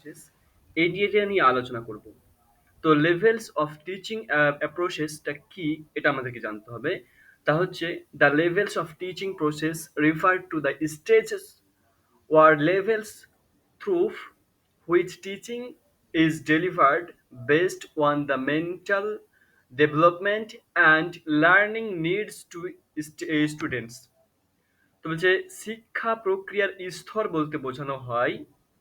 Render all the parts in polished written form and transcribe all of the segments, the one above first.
Process এটা নিয়ে আলোচনা করব। তো লেভেলস অফ টিচিং প্রসেসটা কি এটা আমাদেরকে জানতে হবে। তা হচ্ছে the levels of teaching process refer to the stages or levels through which teaching is delivered based on the mental development and learning needs to students। তো বলছে শিক্ষা প্রক্রিয়ার স্তর বলতে বোঝানো হয়,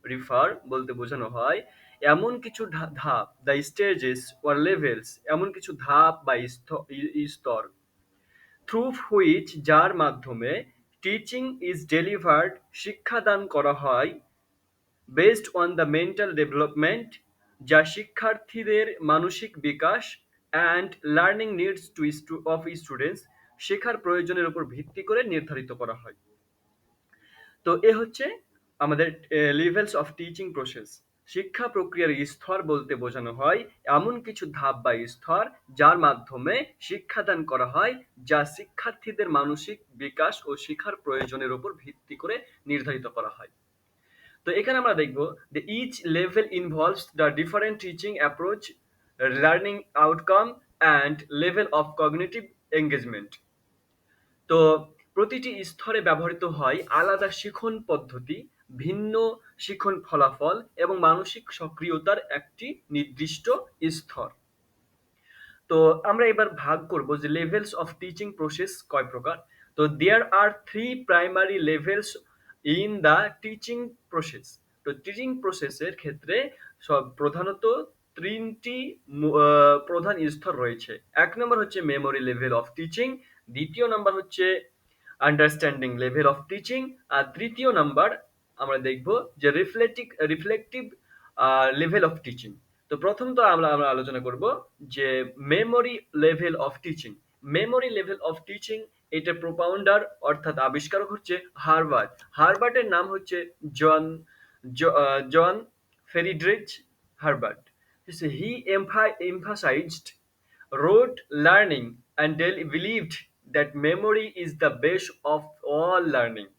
রিফার বলতে বোঝানো হয় এমন কিছু ধাপ, দ্য স্টেজেস ওর লেভেলস, এমন কিছু ধাপ বা স্তর, থ্রু হুইচ যার মাধ্যমে টিচিং ইজ ডেলিভার্ড শিক্ষাদান করা হয়, based on the mental development যা শিক্ষার্থীদের মানসিক বিকাশ, and learning needs of students শেখার প্রয়োজনের উপর ভিত্তি করে নির্ধারিত করা হয়। তো এ হচ্ছে আমাদের লেভেলস অফ টিচিং প্রসেস। শিক্ষা প্রক্রিয়ার স্তর বলতে বোঝানো হয় এমন কিছু ধাপ বা স্তর যার মাধ্যমে শিক্ষাদান করা হয়, যা শিক্ষার্থীদের মানসিক বিকাশ ও শিক্ষার প্রয়োজনের উপর ভিত্তি করে নির্ধারিত করা হয়। তো এখানে আমরা দেখব যে each level involves the different teaching approach, learning outcome and level of cognitive engagement. তো প্রতিটি স্তরে ব্যবহৃত হয় আলাদা শিখন পদ্ধতি, ভিন্ন শিখন ফলাফল এবং মানসিক সক্রিয়তার একটি নির্দিষ্ট স্তর। তো আমরা এবার ভাগ করব যে লেভেলস অফ টিচিং প্রসেস কয় প্রকার। তো there are three primary levels in the teaching process. তো টিচিং প্রসেসের ক্ষেত্রে সব প্রধানত তিনটি প্রধান স্তর রয়েছে। এক নম্বর হচ্ছে মেমোরি লেভেল অফ টিচিং, দ্বিতীয় নম্বর হচ্ছে আন্ডারস্ট্যান্ডিং লেভেল অফ টিচিং, আর তৃতীয় নাম্বার আমরা দেখব যে রিফ্লেক্টিভ লেভেল অফ টিচিং। তো প্রথমত আমরা আলোচনা করব যে memory level of teaching. Memory level of teaching এটা প্রোপাউন্ডার অর্থাৎ আবিষ্কারক হচ্ছে হার্বার্ট। হার্বার্টের নাম হচ্ছে জন জন ফেরিড্রিচ Herbert. He emphasized rote learning and believed that memory is the base of all learning।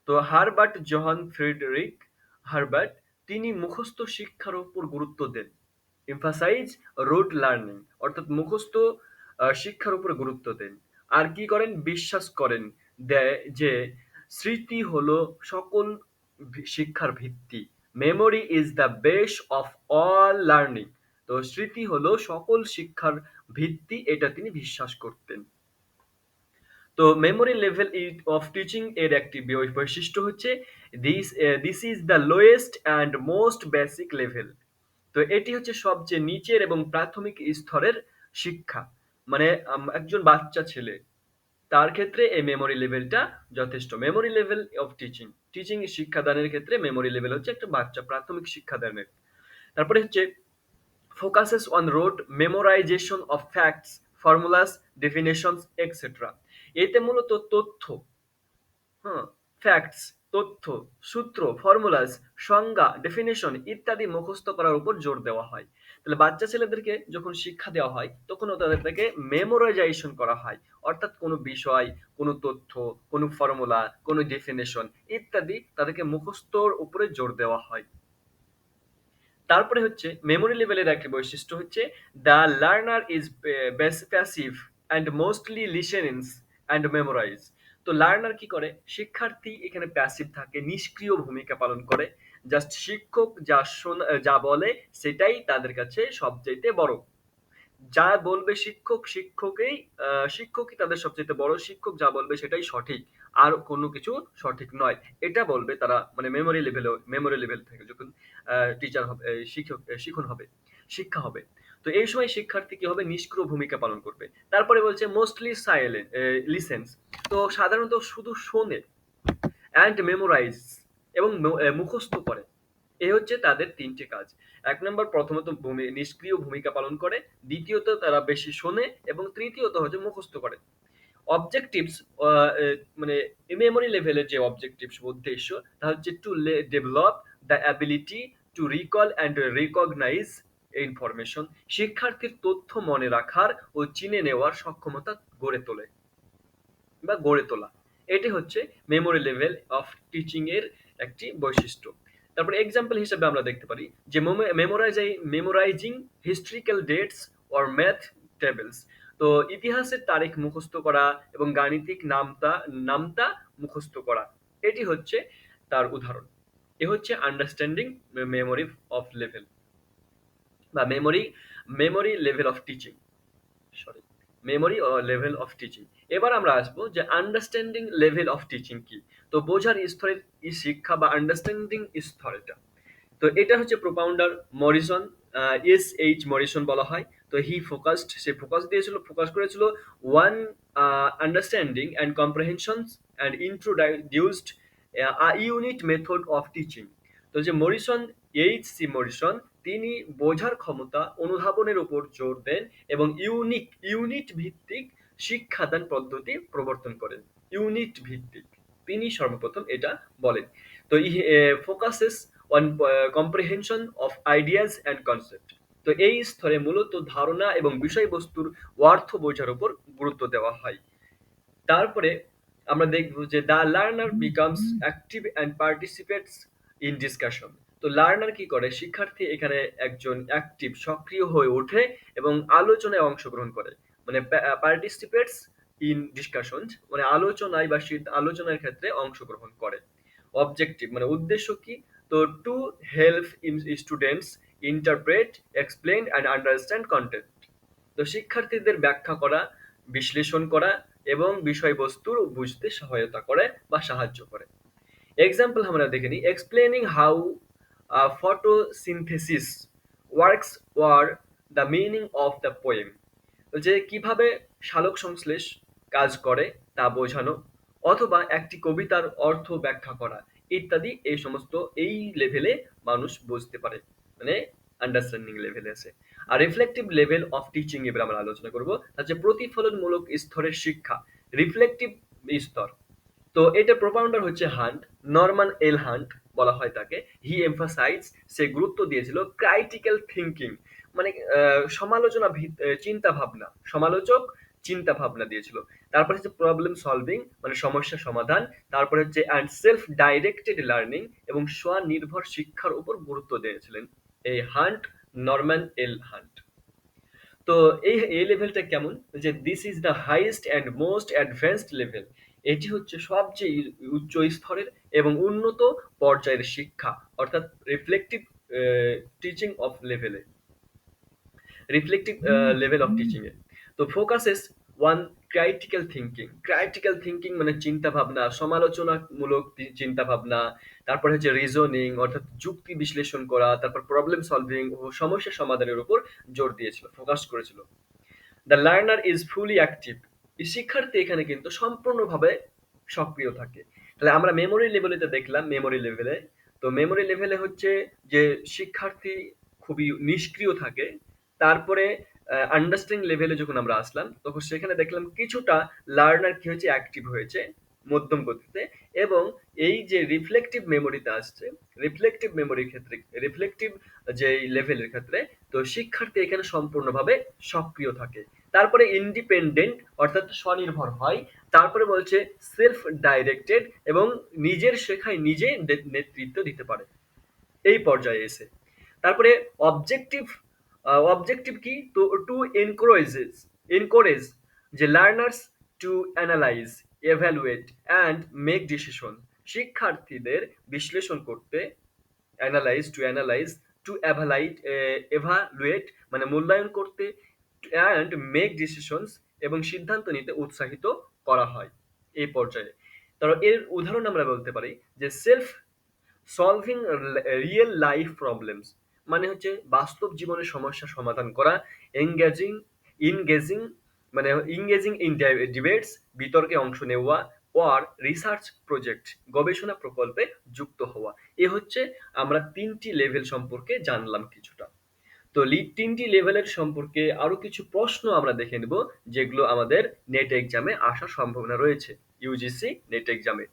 তো হার্বার্ট জোহান ফ্রেডরিক হার্বার্ট তিনি মুখস্থ শিক্ষার উপর গুরুত্ব দেন। এমফাসাইজ রোট লার্নিং অর্থাৎ মুখস্থ শিক্ষার উপর গুরুত্ব দেন। আর কি করেন? বিশ্বাস করেন দেয় যে স্মৃতি হলো সকল শিক্ষার ভিত্তি। Memory is the base of all learning. তো স্মৃতি হলো সকল শিক্ষার ভিত্তি, এটা তিনি বিশ্বাস করতেন। তো মেমোরি লেভেল অফ টিচিং এর একটি বৈশিষ্ট্য হচ্ছে this is the lowest and most basic level. তো এটি হচ্ছে সবচেয়ে নিচের এবং প্রাথমিক স্তরের শিক্ষা। মানে একজন বাচ্চা ছেলে, তার ক্ষেত্রে এই মেমোরি লেভেলটা যথেষ্ট। Memory level of teaching, teaching শিক্ষাদানের ক্ষেত্রে মেমোরি লেভেল হচ্ছে একটা বাচ্চা প্রাথমিক শিক্ষাদানের। তারপরে হচ্ছে focuses on rote memorization of facts, formulas, definitions, etc. এতে মূলত তথ্য, হ্যাঁ, ফ্যাক্টস তথ্য, সূত্র, ফর্মুলাস, সংজ্ঞা, ডেফিনেশন ইত্যাদি মুখস্থ করার উপর জোর দেওয়া হয়। তাহলে বাচ্চা ছেলেদেরকে যখন শিক্ষা দেওয়া হয় তখন তাদেরকে মেমোরাইজেশন করা হয়, অর্থাৎ কোনো বিষয়, কোনো তথ্য, কোনো ফর্মুলা, কোনো ডেফিনেশন ইত্যাদি তাদেরকে মুখস্থর উপরে জোর দেওয়া হয়। তারপরে হচ্ছে মেমোরি লেভেলের একটা বৈশিষ্ট্য হচ্ছে the learner is passive and mostly listens and memorise. তো লার্নার কি করে? শিক্ষার্থী এখানে প্যাসিভ থাকে, নিষ্ক্রিয় ভূমিকা পালন করে। জাস্ট শিক্ষক যা বলে সেটাই তাদের কাছে সবচাইতে বড়। যা বলবে শিক্ষক, শিক্ষকই তাদের সবচাইতে বড়। শিক্ষক যা বলবে সেটাই সঠিক, আর কোনো কিছু সঠিক নয়, এটা বলবে তারা। মানে মেমোরি লেভেল থেকে যখন টিচার হবে, শিক্ষণ হবে, শিক্ষা হবে, তো এই সময় শিক্ষার্থী কি হবে? নিষ্ক্রিয় ভূমিকা পালন করবে। তারপরে বলছে মোস্টলি সাইলেন্ট লিসেন্স। তো সাধারণত শুধু শোনে, অ্যান্ড মেমোরাইজ এবং মুখস্থ করে। এ হচ্ছে তাদের তিনটে কাজ। এক নম্বর প্রথমত নিষ্ক্রিয় ভূমিকা পালন করে, দ্বিতীয়ত তারা বেশি শোনে এবং তৃতীয়ত হচ্ছে মুখস্থ করে। অবজেক্টিভস, মানে মেমোরি লেভেলের যে অবজেক্টিভস উদ্দেশ্য তা হচ্ছে to develop the ability to recall and recognise information. শিক্ষার্থীর তথ্য মনে রাখার ও চিনে নেওয়ার সক্ষমতা গড়ে তোলা। এটি হচ্ছে মেমোরি লেভেল অফ টিচিং এর একটি বৈশিষ্ট্য। তারপরে এক্সাম্পল হিসেবে আমরা দেখতে পারি যে memorising historical dates or math tables. তো ইতিহাসের তারিখ মুখস্থ করা এবং গাণিতিক নামতা নামতা মুখস্থ করা, এটি হচ্ছে তার উদাহরণ। এ হচ্ছে আন্ডারস্ট্যান্ডিং মেমোরি অফ লেভেল বা memory level of teaching, sorry, memory level of teaching. এবার আমরা আসবো যে আন্ডারস্ট্যান্ডিং লেভেল অফ টিচিং কি। তো বোঝার স্তরের শিক্ষা বা আন্ডারস্ট্যান্ডিং স্তর এটা। তো এটা হচ্ছে প্রোপাউন্ডার মরিসন, এস মরিসন বলা হয়। তো সে ফোকাস দিয়েছিল, ফোকাস করেছিল one understanding and comprehension and introduced unit method of teaching. তো যে মরিসন তিনি বোঝার ক্ষমতা অনুধাবনের উপর জোর দেন এবং ইউনিট ভিত্তিক শিক্ষাদান পদ্ধতি প্রবর্তন করেন। ইউনিট ভিত্তিক তিনি সর্বপ্রথম এটা বলেন। তো focuses on comprehension of ideas and concept. তো এই স্তরে মূলত ধারণা এবং বিষয়বস্তুর অর্থ বোঝার উপর গুরুত্ব দেওয়া হয়। তারপরে আমরা দেখব যে the learner becomes active and participates in discussion. তো লার্নার কি করে, শিক্ষার্থী এখানে একজন অ্যাক্টিভ সক্রিয় হয়ে ওঠে এবং আলোচনায় অংশগ্রহণ করে। মানে পার্টিসিপেটস ইন ডিসকাশন মানে আলোচনায় বা আলোচনার ক্ষেত্রে অংশগ্রহণ করে। অবজেক্টিভ মানে উদ্দেশ্য কি, তো to help students interpret explain and understand content. তো শিক্ষার্থীদের ব্যাখ্যা করা, বিশ্লেষণ করা এবং বিষয়বস্তুর বুঝতে সহায়তা করে বা সাহায্য করে। এক্সাম্পল আমরা দেখে নিই। Explaining how photosynthesis works or the meaning of the poem. যে কিভাবে সালোক সংশ্লেষ কাজ করে তা বোঝানো, অথবা একটি কবিতার অর্থ ব্যাখ্যা করা ইত্যাদি। এই সমস্ত এই লেভেলে মানুষ বুঝতে পারে, মানে আন্ডারস্ট্যান্ডিং লেভেলে আছে। আর রিফ্লেক্টিভ লেভেল অফ টিচিং এবার আমরা আলোচনা করব। হচ্ছে প্রতিফলনমূলক স্তরের শিক্ষা, রিফ্লেক্টিভ স্তর। তো এটা প্রোপাউন্ডার হচ্ছে হান্ট, নরমান এল হান্ট বলা হয় তাকে। হি এমফাসাইজ, সে গুরুত্ব দিয়েছিল ক্রাইটিক্যাল থিঙ্কিং, মানে চিন্তা ভাবনা, সমালোচক চিন্তা ভাবনা দিয়েছিল। তারপর হচ্ছে প্রবলেম সলভিং মানে সমস্যা সমাধান। তারপরে হচ্ছে অ্যান্ড সেলফ ডাইরেক্টেড লার্নিং এবং স্বনির্ভর শিক্ষার উপর গুরুত্ব দিয়েছিলেন এই হান্ট, নরম্যান এল হান্ট। তো এই লেভেলটা কেমন, যে this is the highest and most advanced level. এটি হচ্ছে সবচেয়ে উচ্চ স্তরের এবং উন্নত পর্যায়ের শিক্ষা, অর্থাৎ রিফ্লেক্টিভ টিচিং অফ লেভেলে, রিফ্লেক্টিভ লেভেল অফ টিচিং এ। তো ফোকাসেস ওয়ান ক্রাইটিক্যাল থিঙ্কিং মানে চিন্তা ভাবনা, সমালোচনামূলক চিন্তা ভাবনা। তারপর হচ্ছে রিজনিং অর্থাৎ যুক্তি বিশ্লেষণ করা, তারপর প্রবলেম সলভিং ও সমস্যা সমাধানের উপর জোর দিয়েছিল, ফোকাস করেছিল। The learner is fully active, শিক্ষার্থী এখানে কিন্তু সম্পূর্ণভাবে সক্রিয় থাকে। তাহলে আমরা মেমোরি লেভেলেতে দেখলাম, মেমোরি লেভেলে, তো মেমোরি লেভেলে হচ্ছে যে শিক্ষার্থী খুবই নিষ্ক্রিয় থাকে। তারপরে আন্ডারস্ট্যান্ডিং লেভেলে যখন আমরা আসলাম তখন সেখানে দেখলাম কিছুটা লার্নার কি হয়েছে, অ্যাক্টিভ হয়েছে মধ্যম গতিতে। এবং এই যে রিফ্লেক্টিভ মেমোরিতে আসছে, রিফ্লেক্টিভ মেমোরির ক্ষেত্রে, রিফ্লেক্টিভ যে লেভেলের ক্ষেত্রে, তো শিক্ষার্থী এখানে সম্পূর্ণভাবে সক্রিয় থাকে। তারপরে ইন্ডিপেন্ডেন্ট অর্থাৎ স্বনির্ভর হয়। তারপরে বলছে সেলফ ডাইরেক্টেড এবং নিজের শেখায় নিজে নেতৃত্ব দিতে পারে এই পর্যায়ে এসে। তারপরে অবজেক্টিভ, অবজেক্টিভ কি, তো টু এনকারেজ যে learners to analyse, evaluate and make decision. শিক্ষার্থীদের বিশ্লেষণ করতে, অ্যানালাইজ টু এভালুয়েট মানে মূল্যায়ন করতে, অ্যান্ড মেক ডিসিশনস এবং সিদ্ধান্ত নিতে উৎসাহিত করা হয় এই পর্যায়ে। তার এর উদাহরণ আমরা বলতে পারি যে self solving real life problems মানে হচ্ছে বাস্তব জীবনের সমস্যা সমাধান করা। এনগেজিং ইনগেজিং মানে ইংগেজিং ইন ডিবেটস, বিতর্কে অংশ নেওয়া। ওর রিসার্চ প্রজেক্ট, গবেষণা প্রকল্পে যুক্ত হওয়া। এ হচ্ছে আমরা তিনটি লেভেল সম্পর্কে জানলাম কিছুটা। তো তিনটি লেভেলের সম্পর্কে আরো কিছু প্রশ্ন আমরা দেখে নেব, যেগুলো আমাদের নেট এক্সামে আসার সম্ভাবনা রয়েছে, ইউজিসি নেট এক্সামে।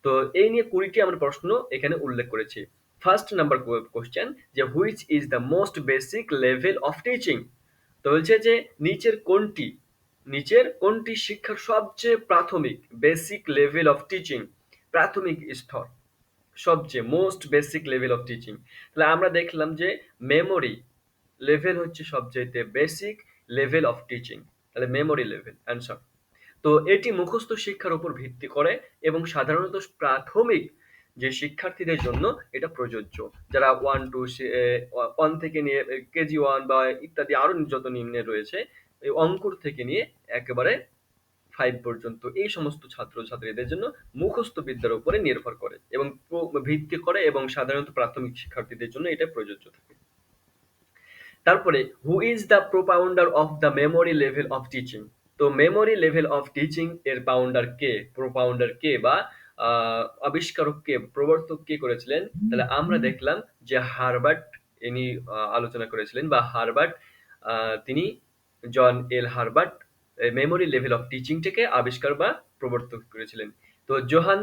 তো এই নিয়ে 20টি আমরা প্রশ্ন এখানে উল্লেখ করেছি। ফার্স্ট নাম্বার কোশ্চেন, যে which is the most basic level of teaching. তো বলছে যে নিচের কোনটি শিক্ষার সবচেয়ে প্রাথমিক, বেসিক লেভেল অফ টিচিং, প্রাথমিক স্তর, সবচেয়ে most basic level of teaching. তাহলে আমরা দেখলাম যে মেমোরি লেভেল হচ্ছে সবচাইতে বেসিক লেভেল অফ টিচিং। তাহলে মেমোরি লেভেল অ্যান্সার। তো এটি মুখস্থ শিক্ষার উপর ভিত্তি করে এবং সাধারণত প্রাথমিক যে শিক্ষার্থীদের জন্য এটা প্রযোজ্য। যারা 1 থেকে নিয়ে কেজি 1 বা ইত্যাদি আরো যত নিম্নে রয়েছে, এই অঙ্কুর থেকে নিয়ে একেবারে 5 পর্যন্ত এই সমস্ত ছাত্রছাত্রীদের জন্য মুখস্থ বিদ্যার উপরে নির্ভর করে এবং ভিত্তি করে এবং সাধারণত প্রাথমিক শিক্ষার্থীদের জন্য এটা প্রযোজ্য থাকে। তারপরে who is the propounder of the memory level of teaching? তো মেমোরি লেভেল অফ টিচিং এর পাউন্ডার কে, প্রোপাউন্ডার কে বা আবিষ্কারক কে, প্রবর্তক কে করেছিলেন? তাহলে আমরা দেখলাম যে হারবার্ট ইনি আলোচনা করেছিলেন, বা হারবার্ট তিনি জন এল হারবার্ট মেমোরি লেভেল অফ টিচিংটাকে আবিষ্কার বা প্রবর্তক করেছিলেন। তো জোহান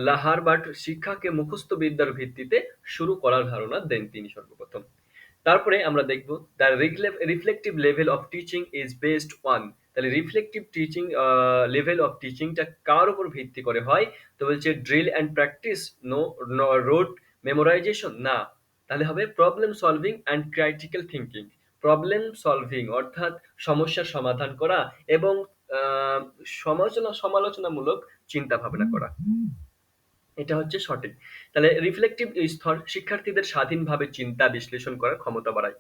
লাহারবার্ট শিক্ষাকে মুখস্থ বিদ্যার ভিত্তিতে শুরু করার ধারণা দেন তিনি সর্বপ্রথম। তারপরে আমরা দেখব the reflective level of teaching is based on. তাহলে রিফ্লেক্টিভ টিচিং লেভেল অফ টিচিংটা কার উপর ভিত্তি করে হয়? তো বলছে drill and practice, no rote memorisation, না। তাহলে হবে problem solving and critical thinking. Problem solving অর্থাৎ সমস্যার সমাধান করা এবং আহ, সমালোচনামূলক চিন্তা ভাবনা করা, এটা হচ্ছে সঠিক। তাহলে রিফ্লেকটিভ স্তর শিক্ষার্থীদের স্বাধীনভাবে চিন্তা বিশ্লেষণ করার ক্ষমতা বাড়ায়।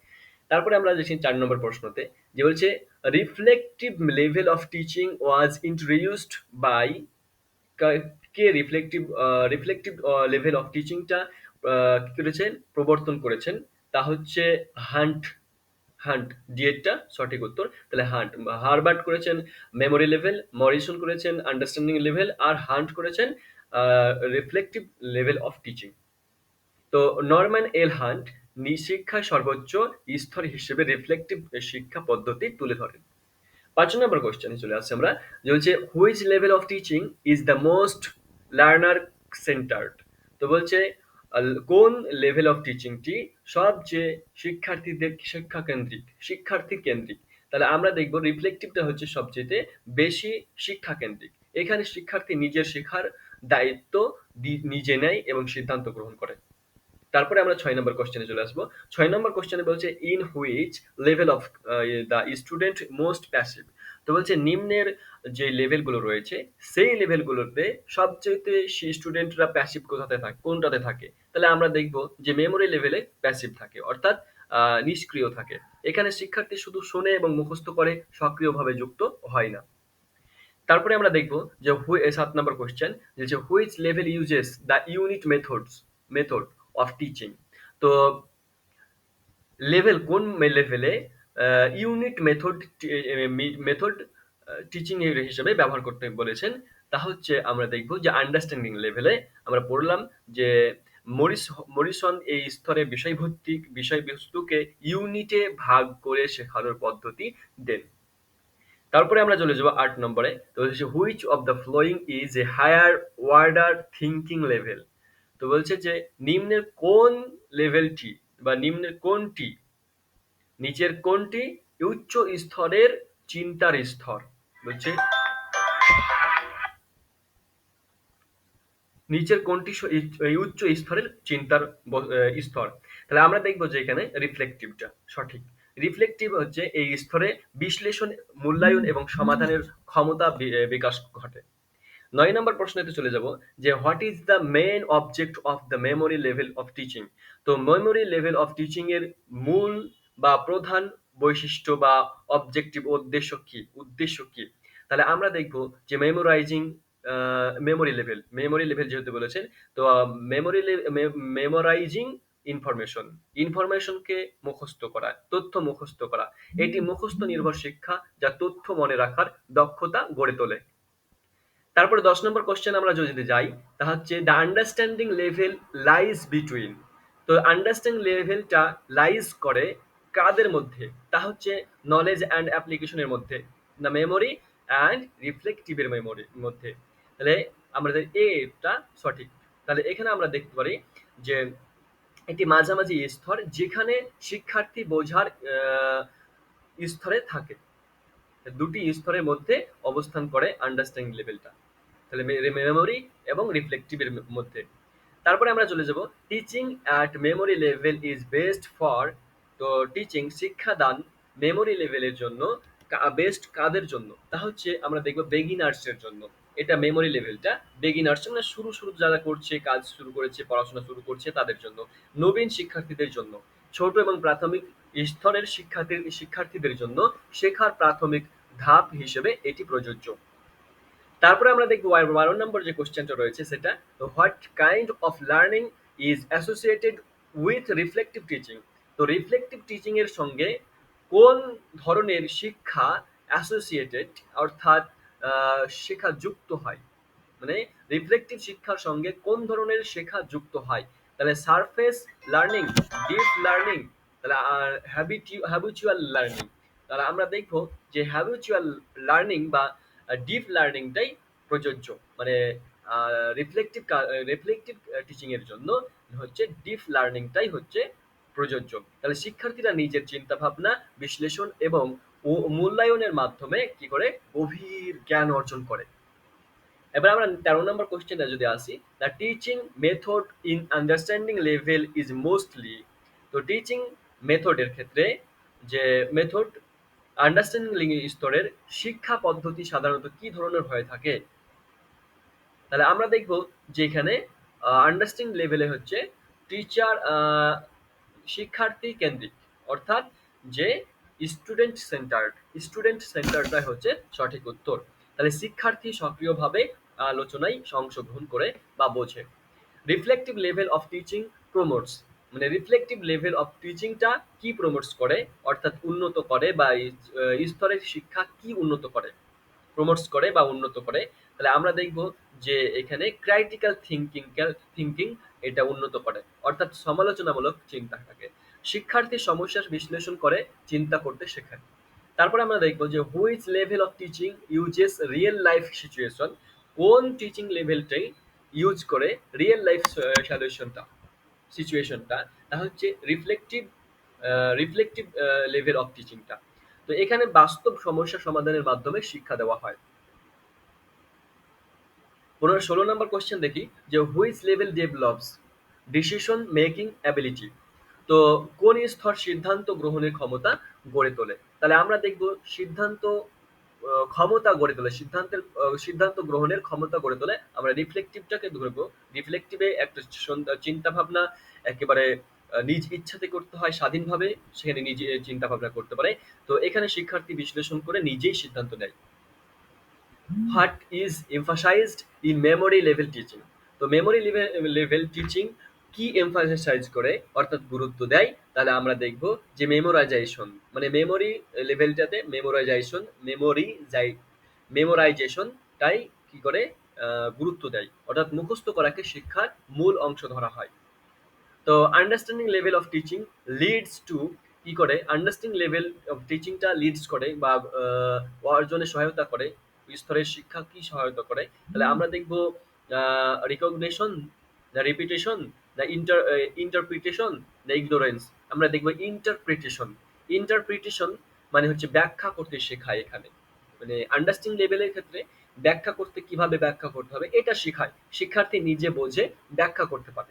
তারপরে আমরা দেখছি 4 নম্বর প্রশ্নতে, যে বলছে reflective level of teaching was introduced by, কে রিফ্লেকটিভ রিফ্লেকটিভ লেভেল অফ টিচিংটা কি করেছেন, প্রবর্তন করেছেন? তা হচ্ছে হান্ট। হান্ট ডিএডটা সঠিক উত্তর। তাহলে হান্ট, হারবার্ট করেছেন মেমোরি লেভেল, মরিসন করেছেন আন্ডারস্ট্যান্ডিং লেভেল, আর হান্ট করেছেন রিফ্লেকটিভ লেভেল অফ টিচিং। তো নরম্যান এল হান্ট শিক্ষার সর্বোচ্চ স্তর হিসেবে রিফ্লেকটিভ শিক্ষা পদ্ধতি তুলে ধরেন। 5 নম্বর কোশ্চেনে চলে আসছে আমরা, যে হচ্ছে which level of teaching is the most learner centred? তো বলছে কোন লেভেল অফ টিচিংটি সবচেয়ে শিক্ষার্থী কেন্দ্রিক? তাহলে আমরা দেখব রিফ্লেকটিভটা হচ্ছে সবচেয়ে বেশি শিক্ষা কেন্দ্রিক। এখানে শিক্ষার্থী নিজের শেখার দায়িত্ব নিজে নেয় এবং সিদ্ধান্ত গ্রহণ করে। তারপরে আমরা 6 নম্বর কোশ্চেনে চলে আসবো। 6 নম্বর কোশ্চেনে বলছে in which level of the student most passive? তো বলছে নিম্নের যে লেভেলগুলো রয়েছে সেই লেভেলগুলোতে সবচেয়ে স্টুডেন্টরা প্যাসিভ কোনটাতে থাকে? তাহলে আমরা দেখব যে মেমোরি লেভেলে প্যাসিভ থাকে, অর্থাৎ নিষ্ক্রিয় থাকে। এখানে শিক্ষার্থী শুধু শোনে এবং মুখস্থ করে, সক্রিয়ভাবে যুক্ত হয় না। তারপরে আমরা দেখব যে 7 নম্বর কোশ্চেন, যে which level uses the unit method of teaching? তো কোন লেভেলে ইউনিট মেথড টিচিং এর হিসেবে ব্যবহার করতে বলেছেন? তা হচ্ছে আমরা দেখব যে আন্ডারস্ট্যান্ডিং লেভেলে। আমরা পড়লাম যে মরিসন এই স্তরে বিষয়ভিত্তিক বিষয়বস্তুকে ইউনিটে ভাগ করে শেখানোর পদ্ধতি দেন। তারপরে আমরা চলে যাবো 8 নম্বরে। তো হচ্ছে which of the following is a higher order thinking level? তো বলছে যে নিম্নের কোন লেভেলটি বা নিম্নের কোনটি, নিচের কোনটি উচ্চ স্তরের চিন্তার স্তর? বলছে নিচের কোনটি এই উচ্চ স্তরের চিন্তার স্তর? তাহলে আমরা দেখবো যে এখানে রিফ্লেকটিভটা সঠিক। রিফ্লেকটিভ হচ্ছে এই স্তরে বিশ্লেষণ, মূল্যায়ন এবং সমাধানের ক্ষমতা বিকাশ ঘটে। 9 নম্বর প্রশ্নতে চলে যাব, যে what is the main object of the memory level of teaching? তো মেমোরি লেভেল অফ টিচিং এর মূল বা প্রধান বৈশিষ্ট্য বা অবজেক্টিভ উদ্দেশ্য কি? তাহলে আমরা দেখব যে মেমোরি লেভেল যেহেতু বলেছেন, তো মেমোরাইজিং ইনফরমেশনকে মুখস্থ করা, তথ্য মুখস্থ করা। এটি মুখস্থ নির্ভর শিক্ষা যা তথ্য মনে রাখার দক্ষতা গড়ে তোলে। তারপরে 10 নম্বর কোশ্চেন আমরা যদি যাই, তা হচ্ছে the understanding level lies between. তো আন্ডারস্ট্যান্ডিং লেভেলটা লাইজ করে কাদের মধ্যে? তা হচ্ছে নলেজ অ্যান্ড অ্যাপ্লিকেশনের মধ্যে, না মেমোরি অ্যান্ড রিফ্লেক্টিভের মধ্যে। তাহলে আমাদের এটা সঠিক। তাহলে এখানে আমরা দেখতে পারি যে এটি মাঝামাঝি স্তর, যেখানে শিক্ষার্থী বোঝার স্তরে থাকে। দুটি স্তরের মধ্যে অবস্থান করে আন্ডারস্ট্যান্ডিং লেভেলটা, তাহলে মেমোরি এবং রিফ্লেক্টিভের মধ্যে। তারপরে আমরা চলে যাব teaching at memory level is best for. তো টিচিং শিক্ষাদান মেমোরি লেভেলের জন্য বেস্ট কাদের জন্য? তা হচ্ছে আমরা দেখব বেগিনার্স এর জন্য। এটা মেমোরি লেভেলটা বেগিনার্স মানে শুরু শুরু যারা করছে, কাজ শুরু করেছে, পড়াশোনা শুরু করছে তাদের জন্য। নবীন শিক্ষার্থীদের জন্য, ছোট এবং প্রাথমিক স্তরের শিক্ষার্থীদের জন্য শেখার প্রাথমিক ধাপ হিসেবে এটি প্রযোজ্য। তারপরে আমরা দেখবো 12 নম্বর যে কোশ্চেনটা রয়েছে সেটা, what kind of learning is associated with reflective teaching. তো রিফ্লেক্টিভ টিচিং এর সঙ্গে কোন ধরনের শিক্ষা অ্যাসোসিয়েটেড, অর্থাৎ শেখা যুক্ত হয়, মানে রিফ্লেক্টিভ শিক্ষার সঙ্গে কোন ধরনের শেখা যুক্ত হয়? তাহলে সারফেস লার্নিং, ডিপ লার্নিং, তাহলে হ্যাবিচুয়াল লার্নিং। তাহলে আমরা দেখব যে হ্যাবিচুয়াল লার্নিং বা ডিপ লার্নিংটাই প্রযোজ্য, মানে রিফ্লেক্টিভ রিফ্লেক্টিভ টিচিং এর জন্য হচ্ছে ডিপ লার্নিংটাই হচ্ছে প্রযোজ্য। তাহলে শিক্ষার্থীরা নিজের চিন্তা ভাবনা, বিশ্লেষণ এবং মূল্যায়নের মাধ্যমে কি করে গভীর জ্ঞান অর্জন করে। এবার আমরা 13 নম্বর কোশ্চেনটা যদি আসি, the teaching method in understanding level is mostly. তো টিচিং মেথডের ক্ষেত্রে যে মেথড আন্ডারস্ট্যান্ডিং স্তরের শিক্ষা পদ্ধতি সাধারণত কি ধরনের হয়ে থাকে? তাহলে আমরা দেখব যে এখানে আন্ডারস্ট্যান্ডিং লেভেলে হচ্ছে টিচার শিক্ষার্থী কেন্দ্রিক, অর্থাৎ যে স্টুডেন্ট সেন্টারটাই হচ্ছে সঠিক উত্তর। তাহলে শিক্ষার্থী সক্রিয়ভাবে আলোচনায় অংশগ্রহণ করে বা বোঝে। Reflective level of teaching promotes, মানে রিফ্লেক্টিভ লেভেল অফ টিচিংটা কি প্রমোটস করে, অর্থাৎ উন্নত করে বা স্তরের শিক্ষা কি উন্নত করে, প্রমোটস করে বা উন্নত করে? তাহলে আমরা দেখব যে এখানে ক্রাইটিক্যাল থিঙ্কিং এটা উন্নত করে, অর্থাৎ সমালোচনামূলক চিন্তাটাকে। শিক্ষার্থী সমস্যার বিশ্লেষণ করে চিন্তা করতে শেখায়। তারপরে আমরা দেখব যে which level of teaching uses real life situation. কোন টিচিং লেভেলটাই ইউজ করে রিয়েল লাইফ সিচুয়েশনটা? তা হচ্ছে রিফ্লেক্টিভ লেভেল অফ টিচিংটা। তো এখানে বাস্তব সমস্যা সমাধানের মাধ্যমে শিক্ষা দেওয়া হয়। 16 নম্বর কোশ্চেন দেখি যে which level develops decision making ability. তো কোন স্তর সিদ্ধান্ত গ্রহণের ক্ষমতা গড়ে তোলে? তাহলে আমরা দেখব সিদ্ধান্ত ক্ষমতা গড়ে তোলে, সিদ্ধান্ত গ্রহণের ক্ষমতা গড়ে তোলে। আমরা রিফ্লেক্টিভটাকে ধরবো। রিফ্লেক্টিভে একটা চিন্তা ভাবনা একেবারে নিজ ইচ্ছাতে করতে হয়, স্বাধীনভাবে সেখানে নিজে চিন্তা ভাবনা করতে পারে। তো এখানে শিক্ষার্থী বিশ্লেষণ করে নিজেই সিদ্ধান্ত নেয়। What is emphasised in memory level teaching. তো মেমোরি লেভেল টিচিং কি এমফাসাইজ করে, অর্থাৎ গুরুত্ব দেয়? তাহলে আমরা দেখব যে মেমোরাইজেশন, মানে মেমোরি লেভেলটাতে মেমোরাইজেশনটাই কি করে গুরুত্ব দেয়, অর্থাৎ মুখস্থ করাকে শিক্ষার মূল অংশ ধরা হয়। তো understanding level of teaching leads to, কি করে আন্ডারস্ট্যান্ডিং লেভেল অফ টিচিংটা লিডস করে বা অর্জনে সহায়তা করে, স্তরের শিক্ষা কি সহায়তা করে? তাহলে আমরা দেখব রিকগনিশন, না রিপিটেশন, না ইন্টারপ্রিটেশন, না ইগনোরেন্স। আমরা দেখব ইন্টারপ্রিটেশন। ইন্টারপ্রিটেশন মানে হচ্ছে ব্যাখ্যা করতে শেখায় এখানে, মানে আন্ডারস্ট্যান্ডিং লেভেলের ক্ষেত্রে ব্যাখ্যা করতে, কিভাবে ব্যাখ্যা করতে হবে এটা শেখায়, শিক্ষার্থী নিজে বোঝে ব্যাখ্যা করতে পারে।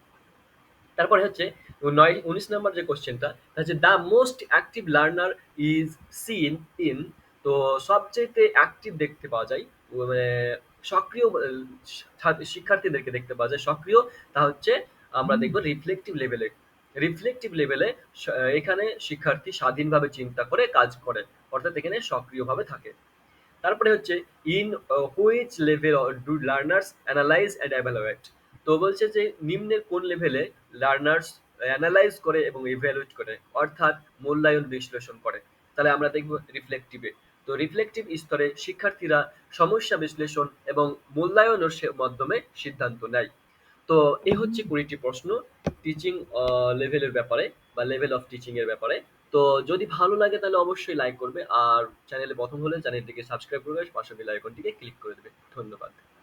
তারপরে হচ্ছে 19 নম্বর যে কোশ্চেনটা হচ্ছে the most active learner is seen in. তো সবচেয়ে অ্যাক্টিভ দেখতে পাওয়া যায়, মানে সক্রিয় শিক্ষার্থীদেরকে দেখতে পাওয়া যায় সক্রিয়। তা হচ্ছে আমরা দেখব রিফ্লেক্টিভ লেভেলে এখানে শিক্ষার্থী স্বাধীনভাবে চিন্তা করে কাজ করে, অর্থাৎ এখানে সক্রিয়ভাবে থাকে। তারপরে হচ্ছে in which level do learners analyse and evaluate. তো বলছে যে নিম্নের কোন লেভেলে লার্নার্স অ্যানালাইজ করে এবং ইভ্যালুয়েট করে, অর্থাৎ মূল্যায়ন বিশ্লেষণ করে? তাহলে আমরা দেখব রিফ্লেক্টিভে। তো রিফ্লেক্টিভ স্তরে শিক্ষার্থীরা সমস্যা বিশ্লেষণ এবং মূল্যায়নের মাধ্যমে সিদ্ধান্ত নেয়। তো এই হচ্ছে 20টি প্রশ্ন টিচিং লেভেলের ব্যাপারে বা লেভেল অফ টিচিং এর ব্যাপারে। তো যদি ভালো লাগে তাহলে অবশ্যই লাইক করবে, আর চ্যানেলে প্রথম হলে চ্যানেলটিকে সাবস্ক্রাইব করবে, পাশে বেল আইকনটিকে ক্লিক করে দেবে। ধন্যবাদ।